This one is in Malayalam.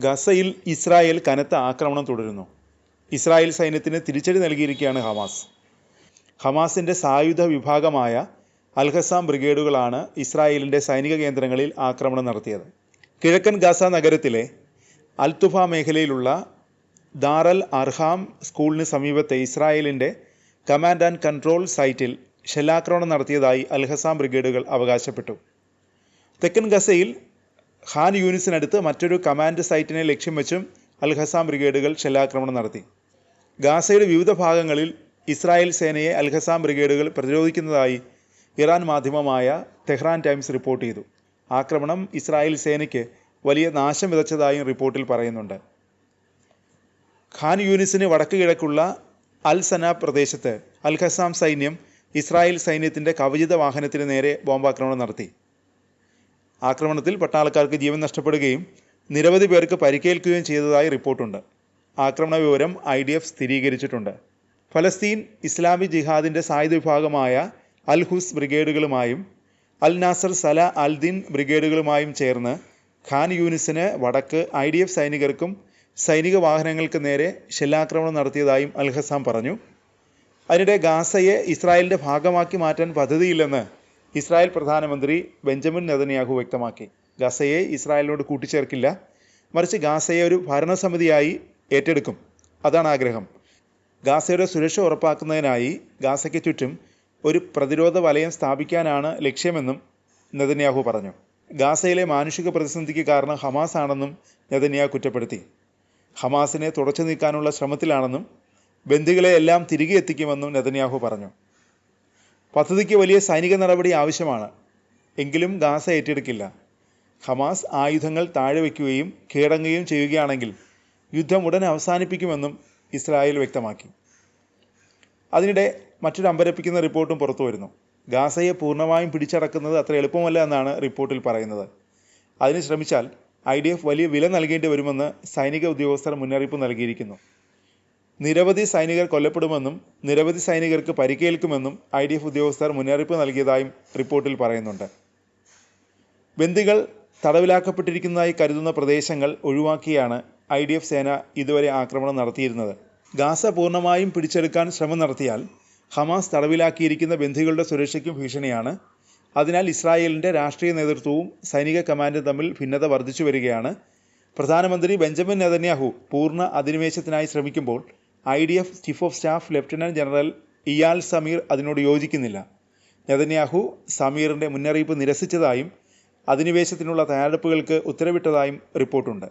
ഗസയിൽ ഇസ്രായേൽ കനത്ത ആക്രമണം തുടരുന്നു. ഇസ്രായേൽ സൈന്യത്തിന് തിരിച്ചടി നൽകിയിരിക്കുകയാണ് ഹമാസ്. ഹമാസിൻ്റെ സായുധ വിഭാഗമായ അൽ-ഖസാം ബ്രിഗേഡുകളാണ് ഇസ്രായേലിൻ്റെ സൈനിക കേന്ദ്രങ്ങളിൽ ആക്രമണം നടത്തിയത്. കിഴക്കൻ ഗാസ നഗരത്തിലെ അൽത്തുഫ മേഖലയിലുള്ള ദാറൽ അർഹാം സ്കൂളിന് സമീപത്തെ ഇസ്രായേലിൻ്റെ കമാൻഡ് ആൻഡ് കൺട്രോൾ സൈറ്റിൽ ഷെല്ലാക്രമണം നടത്തിയതായി അൽ-ഖസാം ബ്രിഗേഡുകൾ അവകാശപ്പെട്ടു. തെക്കൻ ഗസയിൽ ഖാൻ യൂനിസിനടുത്ത് മറ്റൊരു കമാൻഡ് സൈറ്റിനെ ലക്ഷ്യം വെച്ചും അൽ-ഖസാം ബ്രിഗേഡുകൾ ഷെല്ലാക്രമണം നടത്തി. ഗാസയുടെ വിവിധ ഭാഗങ്ങളിൽ ഇസ്രായേൽ സേനയെ അൽ-ഖസാം ബ്രിഗേഡുകൾ പ്രതിരോധിക്കുന്നതായി ഇറാൻ മാധ്യമമായ തെഹ്റാൻ ടൈംസ് റിപ്പോർട്ട് ചെയ്തു. ആക്രമണം ഇസ്രായേൽ സേനയ്ക്ക് വലിയ നാശം വിതച്ചതായും റിപ്പോർട്ടിൽ പറയുന്നുണ്ട്. ഖാൻ യൂനിസിന് വടക്ക് കിഴക്കുള്ള അൽ സന പ്രദേശത്ത് അൽ-ഖസാം സൈന്യം ഇസ്രായേൽ സൈന്യത്തിൻ്റെ കവചിത വാഹനത്തിന് നേരെ ബോംബാക്രമണം നടത്തി. ആക്രമണത്തിൽ പട്ടാളക്കാർക്ക് ജീവൻ നഷ്ടപ്പെടുകയും നിരവധി പേർക്ക് പരിക്കേൽക്കുകയും ചെയ്തതായി റിപ്പോർട്ടുണ്ട്. ആക്രമണ വിവരം IDF സ്ഥിരീകരിച്ചിട്ടുണ്ട്. ഫലസ്തീൻ ഇസ്ലാമിക് ജിഹാദിൻ്റെ സായുധ വിഭാഗമായ അൽ ഹുസ് ബ്രിഗേഡുകളുമായും അൽ നാസർ സല അൽ ദിൻ ബ്രിഗേഡുകളുമായും ചേർന്ന് ഖാൻ യൂനിസിന് വടക്ക് IDF സൈനികർക്കും സൈനിക വാഹനങ്ങൾക്ക് നേരെ ഷെല്ലാക്രമണം നടത്തിയതായും അൽ-ഖസാം പറഞ്ഞു. അതിനിടെ ഗാസയെ ഇസ്രായേലിൻ്റെ ഭാഗമാക്കി മാറ്റാൻ പദ്ധതിയില്ലെന്ന് ഇസ്രായേൽ പ്രധാനമന്ത്രി ബെഞ്ചമിൻ നെതന്യാഹു വ്യക്തമാക്കി. ഗാസയെ ഇസ്രായേലിനോട് കൂട്ടിച്ചേർക്കില്ല, മറിച്ച് ഗാസയെ ഒരു ഭരണസമിതിയായി ഏറ്റെടുക്കും, അതാണ് ആഗ്രഹം. ഗാസയുടെ സുരക്ഷ ഉറപ്പാക്കുന്നതിനായി ഗാസയ്ക്ക് ചുറ്റും ഒരു പ്രതിരോധ വലയം സ്ഥാപിക്കാനാണ് ലക്ഷ്യമെന്നും നെതന്യാഹു പറഞ്ഞു. ഗാസയിലെ മാനുഷിക പ്രതിസന്ധിക്ക് കാരണം ഹമാസ് ആണെന്നും നെതന്യാഹു കുറ്റപ്പെടുത്തി. ഹമാസിനെ തുടച്ചു നീക്കാനുള്ള ശ്രമത്തിലാണെന്നും ബന്ദികളെ എല്ലാം തിരികെ എത്തിക്കുമെന്നും നെതന്യാഹു പറഞ്ഞു. പദ്ധതിക്ക് വലിയ സൈനിക നടപടി ആവശ്യമാണ്, എങ്കിലും ഗാസ ഏറ്റെടുക്കില്ല. ഹമാസ് ആയുധങ്ങൾ താഴെ വയ്ക്കുകയും കീഴടങ്ങുകയും ചെയ്യുകയാണെങ്കിൽ യുദ്ധം ഉടൻ അവസാനിപ്പിക്കുമെന്നും ഇസ്രായേൽ വ്യക്തമാക്കി. അതിനിടെ മറ്റൊരു അമ്പരപ്പിക്കുന്ന റിപ്പോർട്ടും പുറത്തു വരുന്നു. ഗാസയെ പൂർണ്ണമായും പിടിച്ചടക്കുന്നത് അത്ര എളുപ്പമല്ല എന്നാണ് റിപ്പോർട്ടിൽ പറയുന്നത്. അതിന് ശ്രമിച്ചാൽ IDF വലിയ വില നൽകേണ്ടി വരുമെന്ന് സൈനിക ഉദ്യോഗസ്ഥർ മുന്നറിയിപ്പ് നൽകിയിരിക്കുന്നു. നിരവധി സൈനികർ കൊല്ലപ്പെടുമെന്നും നിരവധി സൈനികർക്ക് പരിക്കേൽക്കുമെന്നും IDF ഉദ്യോഗസ്ഥർ മുന്നറിയിപ്പ് നൽകിയതായും റിപ്പോർട്ടിൽ പറയുന്നുണ്ട്. ബന്ദികൾ തടവിലാക്കപ്പെട്ടിരിക്കുന്നതായി കരുതുന്ന പ്രദേശങ്ങൾ ഒഴിവാക്കിയാണ് IDF സേന ഇതുവരെ ആക്രമണം നടത്തിയിരുന്നത്. ഗാസ പൂർണ്ണമായും പിടിച്ചെടുക്കാൻ ശ്രമം നടത്തിയാൽ ഹമാസ് തടവിലാക്കിയിരിക്കുന്ന ബന്ദികളുടെ സുരക്ഷയ്ക്കും ഭീഷണിയാണ്. അതിനാൽ ഇസ്രായേലിൻ്റെ രാഷ്ട്രീയ നേതൃത്വവും സൈനിക കമാൻഡും തമ്മിൽ ഭിന്നത വർദ്ധിച്ചു വരികയാണ്. പ്രധാനമന്ത്രി ബെഞ്ചമിൻ നെതന്യാഹു പൂർണ്ണ അധിനിവേശത്തിനായി ശ്രമിക്കുമ്പോൾ IDF chief of staff lieutenant general Eyal Zamir അതിനോട് യോജിക്കുന്നില്ല. നെതന്യാഹു സമീറിൻ്റെ മുന്നറിയിപ്പ് നിരസിച്ചതായും അധിനിവേശത്തിനുള്ള തയ്യാറെടുപ്പുകൾക്ക് ഉത്തരവിട്ടതായും റിപ്പോർട്ടുണ്ട്.